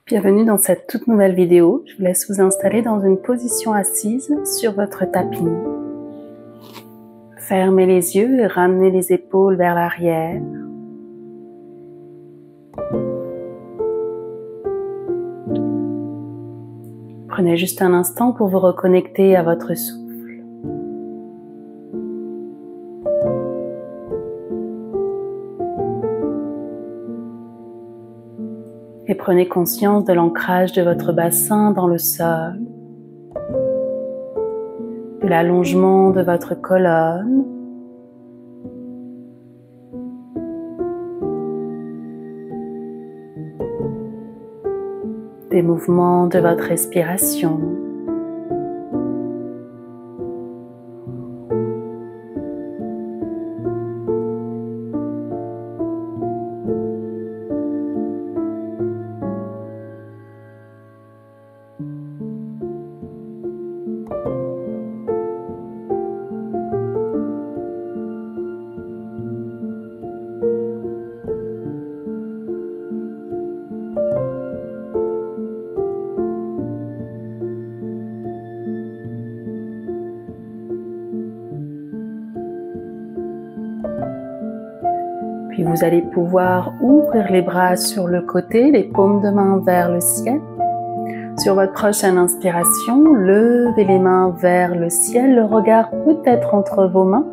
Bienvenue dans cette toute nouvelle vidéo. Je vous laisse vous installer dans une position assise sur votre tapis. Fermez les yeux et ramenez les épaules vers l'arrière. Prenez juste un instant pour vous reconnecter à votre souffle. Et prenez conscience de l'ancrage de votre bassin dans le sol, de l'allongement de votre colonne, des mouvements de votre respiration. Puis vous allez pouvoir ouvrir les bras sur le côté, les paumes de main vers le ciel. Sur votre prochaine inspiration, levez les mains vers le ciel, le regard peut-être entre vos mains.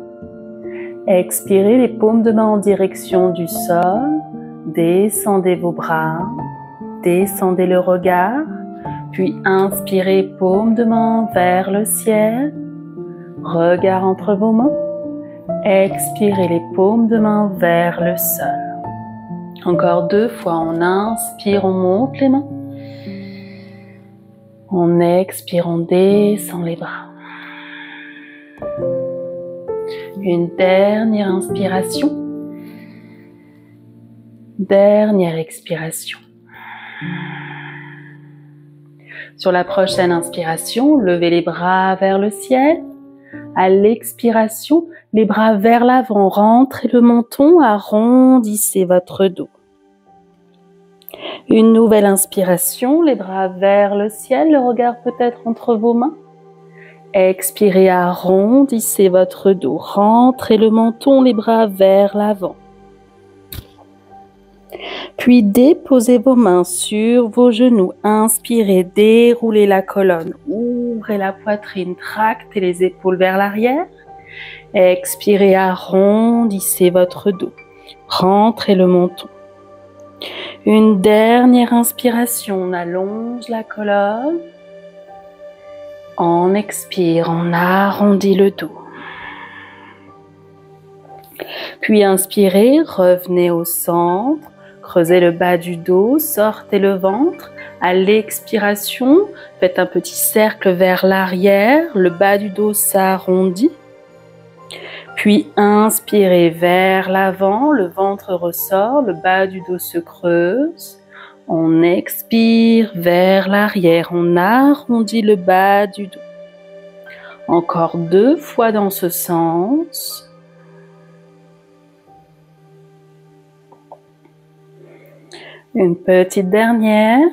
Expirez les paumes de main en direction du sol. Descendez vos bras, descendez le regard. Puis inspirez, paumes de main vers le ciel. Regard entre vos mains. Expirez les paumes de main vers le sol. Encore 2 fois, on inspire, on monte les mains. On expire, on descend les bras. Une dernière inspiration. Dernière expiration. Sur la prochaine inspiration, levez les bras vers le ciel. À l'expiration, les bras vers l'avant, rentrez le menton, arrondissez votre dos. Une nouvelle inspiration, les bras vers le ciel, le regard peut-être entre vos mains. Expirez, arrondissez votre dos, rentrez le menton, les bras vers l'avant. Puis déposez vos mains sur vos genoux, inspirez, déroulez la colonne, ouvrez la poitrine, tractez les épaules vers l'arrière. Expirez, arrondissez votre dos, rentrez le menton. Une dernière inspiration, on allonge la colonne. On expire, on arrondit le dos. Puis inspirez, revenez au centre, creusez le bas du dos, sortez le ventre. À l'expiration, faites un petit cercle vers l'arrière, le bas du dos s'arrondit. Puis inspirez vers l'avant, le ventre ressort, le bas du dos se creuse. On expire vers l'arrière, on arrondit le bas du dos. Encore 2 fois dans ce sens. Une petite dernière.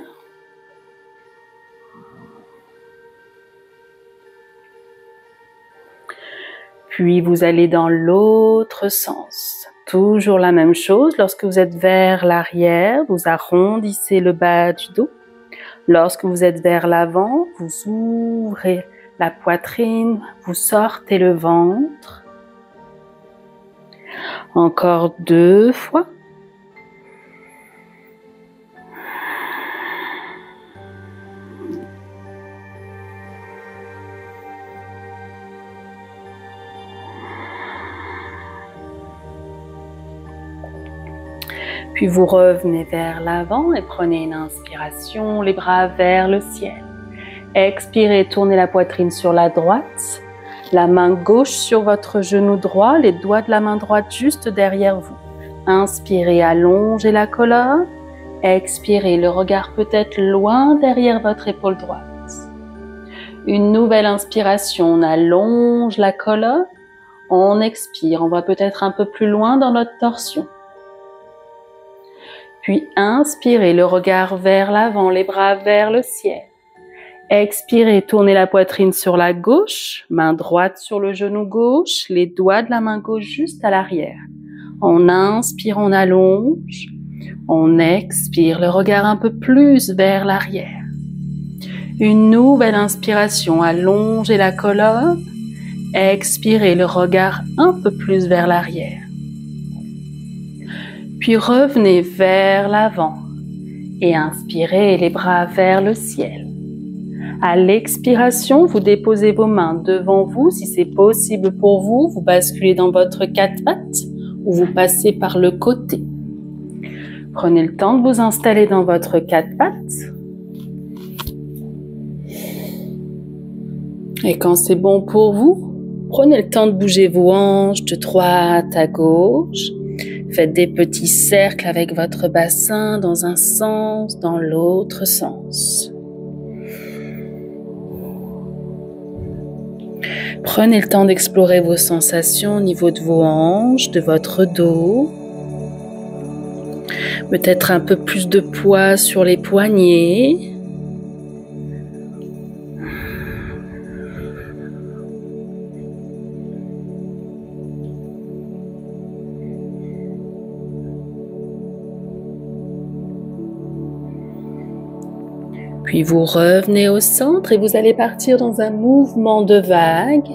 Puis vous allez dans l'autre sens. Toujours la même chose. Lorsque vous êtes vers l'arrière, vous arrondissez le bas du dos. Lorsque vous êtes vers l'avant, vous ouvrez la poitrine, vous sortez le ventre. Encore 2 fois. Puis vous revenez vers l'avant et prenez une inspiration, les bras vers le ciel. Expirez, tournez la poitrine sur la droite, la main gauche sur votre genou droit, les doigts de la main droite juste derrière vous. Inspirez, allongez la colonne. Expirez, le regard peut-être loin derrière votre épaule droite. Une nouvelle inspiration, on allonge la colonne. On expire, on va peut-être un peu plus loin dans notre torsion. Puis inspirez le regard vers l'avant, les bras vers le ciel. Expirez, tournez la poitrine sur la gauche, main droite sur le genou gauche, les doigts de la main gauche juste à l'arrière. On inspire, on allonge. On expire, le regard un peu plus vers l'arrière. Une nouvelle inspiration, allongez la colonne. Expirez, le regard un peu plus vers l'arrière. Puis revenez vers l'avant et inspirez les bras vers le ciel. À l'expiration, vous déposez vos mains devant vous. Si c'est possible pour vous, vous basculez dans votre quatre pattes ou vous passez par le côté. Prenez le temps de vous installer dans votre quatre pattes. Et quand c'est bon pour vous, prenez le temps de bouger vos hanches de droite à gauche. Faites des petits cercles avec votre bassin dans un sens, dans l'autre sens. Prenez le temps d'explorer vos sensations au niveau de vos hanches, de votre dos. Peut-être un peu plus de poids sur les poignets. Puis vous revenez au centre et vous allez partir dans un mouvement de vague.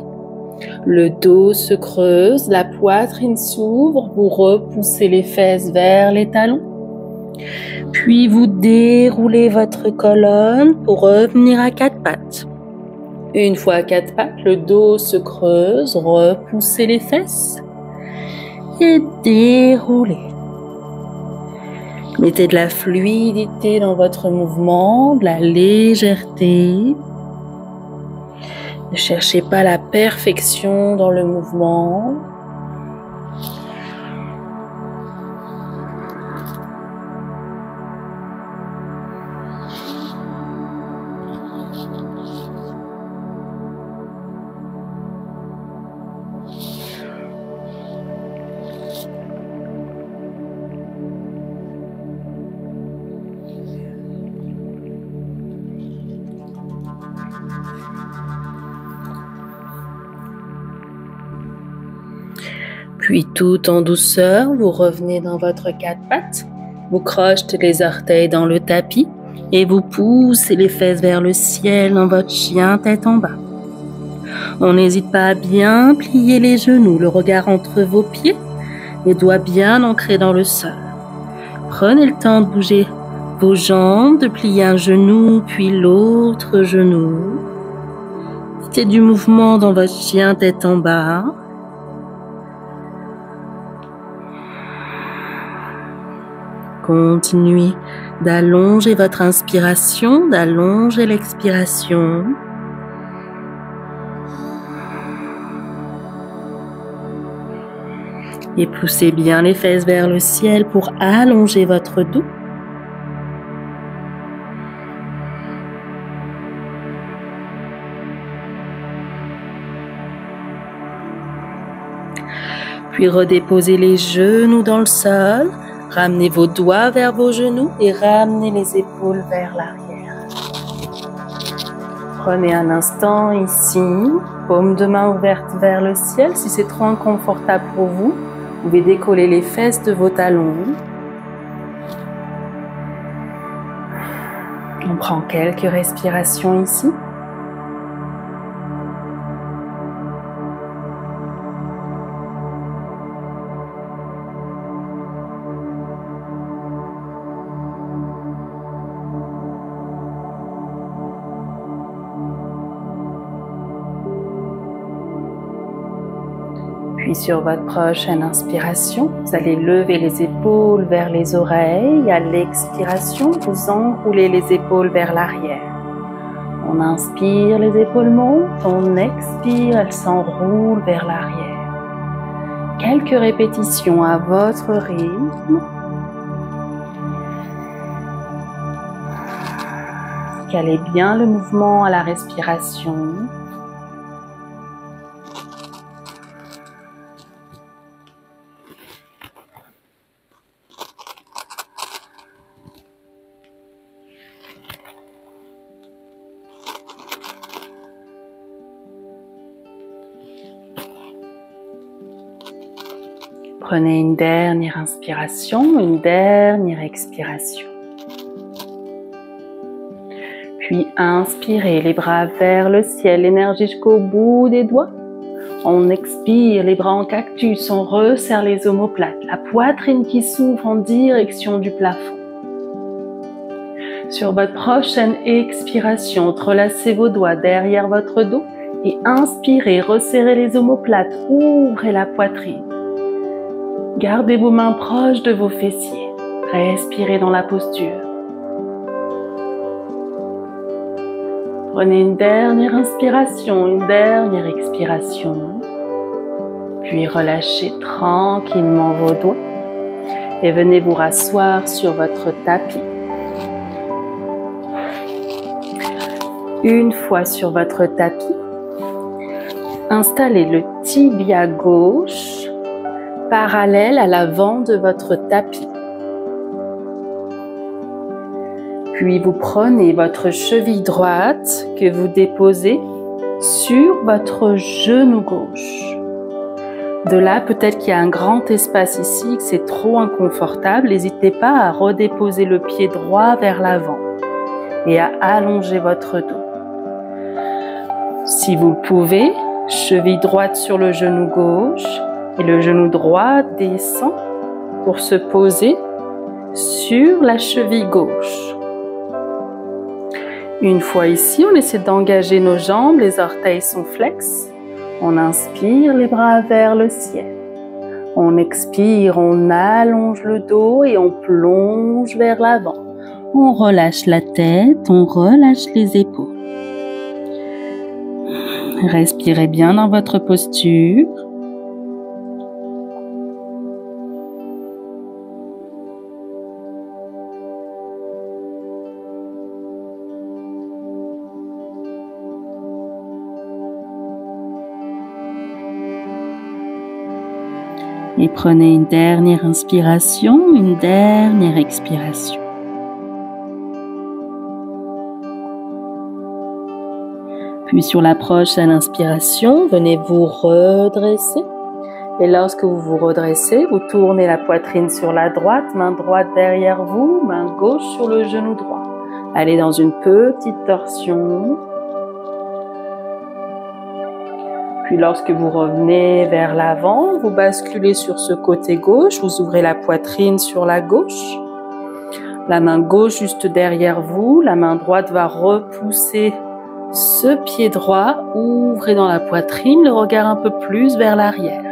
Le dos se creuse, la poitrine s'ouvre, vous repoussez les fesses vers les talons. Puis vous déroulez votre colonne pour revenir à quatre pattes. Une fois à quatre pattes, le dos se creuse, repoussez les fesses et déroulez. Mettez de la fluidité dans votre mouvement, de la légèreté. Ne cherchez pas la perfection dans le mouvement. Puis tout en douceur, vous revenez dans votre quatre pattes, vous crochetez les orteils dans le tapis et vous poussez les fesses vers le ciel dans votre chien tête en bas. On n'hésite pas à bien plier les genoux, le regard entre vos pieds, les doigts bien ancrés dans le sol. Prenez le temps de bouger vos jambes, de plier un genou puis l'autre genou. Mettez du mouvement dans votre chien tête en bas. Continuez d'allonger votre inspiration, d'allonger l'expiration. Et poussez bien les fesses vers le ciel pour allonger votre dos. Puis redéposez les genoux dans le sol. Ramenez vos doigts vers vos genoux et ramenez les épaules vers l'arrière. Prenez un instant ici, paume de main ouverte vers le ciel. Si c'est trop inconfortable pour vous, vous pouvez décoller les fesses de vos talons. On prend quelques respirations ici. Puis sur votre prochaine inspiration, vous allez lever les épaules vers les oreilles. À l'expiration, vous enroulez les épaules vers l'arrière. On inspire, les épaules montent. On expire, elles s'enroulent vers l'arrière. Quelques répétitions à votre rythme. Calez bien le mouvement à la respiration. Prenez une dernière inspiration, une dernière expiration. Puis inspirez les bras vers le ciel, l'énergie jusqu'au bout des doigts. On expire, les bras en cactus, on resserre les omoplates, la poitrine qui s'ouvre en direction du plafond. Sur votre prochaine expiration, relâchez vos doigts derrière votre dos et inspirez, resserrez les omoplates, ouvrez la poitrine. Gardez vos mains proches de vos fessiers. Respirez dans la posture. Prenez une dernière inspiration, une dernière expiration. Puis relâchez tranquillement vos doigts et venez vous rasseoir sur votre tapis. Une fois sur votre tapis, installez le tibia gauche parallèle à l'avant de votre tapis. Puis vous prenez votre cheville droite que vous déposez sur votre genou gauche. De là, peut-être qu'il y a un grand espace ici, que c'est trop inconfortable. N'hésitez pas à redéposer le pied droit vers l'avant et à allonger votre dos. Si vous le pouvez, cheville droite sur le genou gauche et le genou droit descend pour se poser sur la cheville gauche. Une fois ici, on essaie d'engager nos jambes, les orteils sont flex. On inspire, les bras vers le ciel. On expire, on allonge le dos et on plonge vers l'avant. On relâche la tête, on relâche les épaules. Respirez bien dans votre posture. Et prenez une dernière inspiration, une dernière expiration. Puis sur la prochaine inspiration, venez vous redresser. Et lorsque vous vous redressez, vous tournez la poitrine sur la droite, main droite derrière vous, main gauche sur le genou droit. Allez dans une petite torsion. Puis lorsque vous revenez vers l'avant, vous basculez sur ce côté gauche, vous ouvrez la poitrine sur la gauche. La main gauche juste derrière vous, la main droite va repousser ce pied droit, ouvrez dans la poitrine, le regard un peu plus vers l'arrière.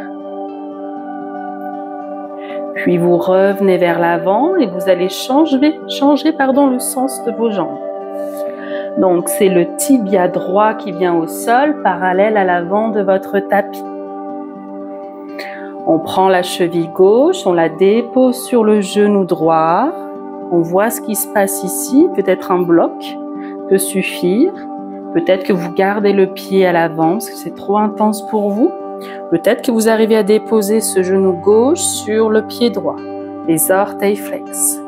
Puis vous revenez vers l'avant et vous allez changer le sens de vos jambes. Donc c'est le tibia droit qui vient au sol, parallèle à l'avant de votre tapis. On prend la cheville gauche, on la dépose sur le genou droit. On voit ce qui se passe ici, peut-être un bloc peut suffire. Peut-être que vous gardez le pied à l'avant parce que c'est trop intense pour vous. Peut-être que vous arrivez à déposer ce genou gauche sur le pied droit. Les orteils flex.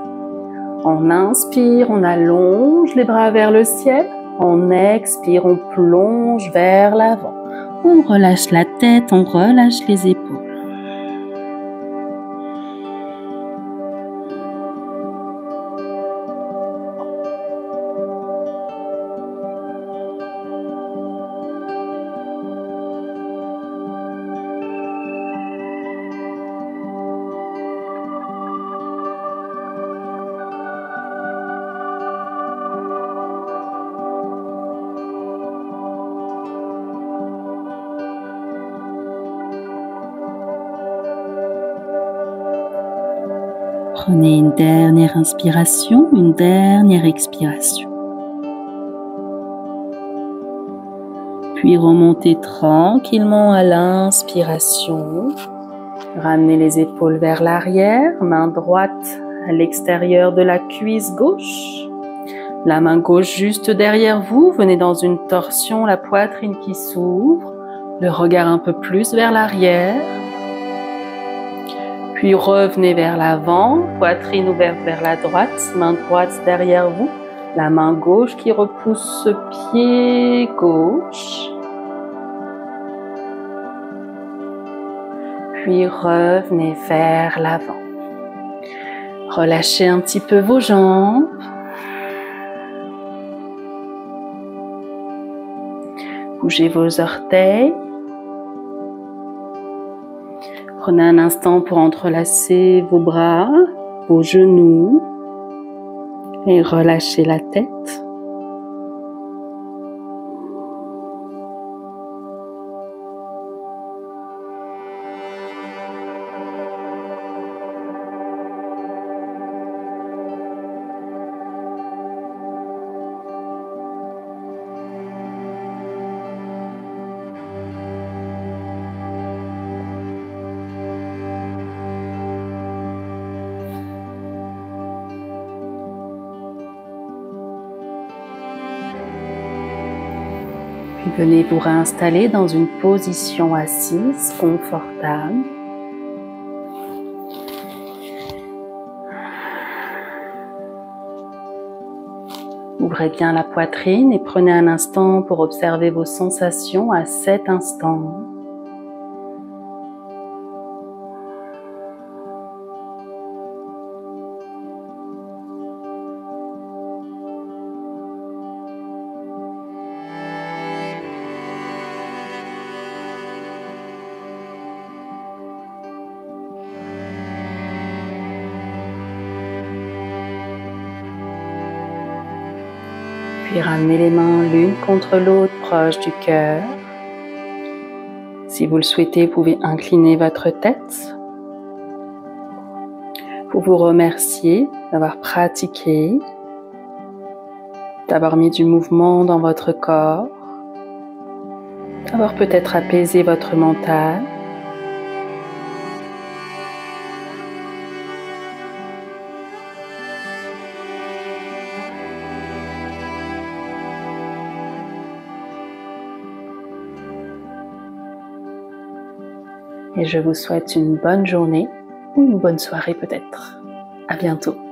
On inspire, on allonge les bras vers le ciel. On expire, on plonge vers l'avant. On relâche la tête, on relâche les épaules. Prenez une dernière inspiration, une dernière expiration. Puis remontez tranquillement à l'inspiration. Ramenez les épaules vers l'arrière, main droite à l'extérieur de la cuisse gauche. La main gauche juste derrière vous, venez dans une torsion, la poitrine qui s'ouvre, le regard un peu plus vers l'arrière. Puis revenez vers l'avant, poitrine ouverte vers la droite, main droite derrière vous, la main gauche qui repousse ce pied gauche. puis revenez vers l'avant. Relâchez un petit peu vos jambes. Bougez vos orteils. Prenez un instant pour entrelacer vos bras, vos genoux et relâchez la tête. Venez vous réinstaller dans une position assise confortable. Ouvrez bien la poitrine et prenez un instant pour observer vos sensations à cet instant. Puis ramenez les mains l'une contre l'autre proche du cœur. Si vous le souhaitez, vous pouvez incliner votre tête pour vous remercier d'avoir pratiqué, d'avoir mis du mouvement dans votre corps, d'avoir peut-être apaisé votre mental. Et je vous souhaite une bonne journée ou une bonne soirée peut-être. À bientôt.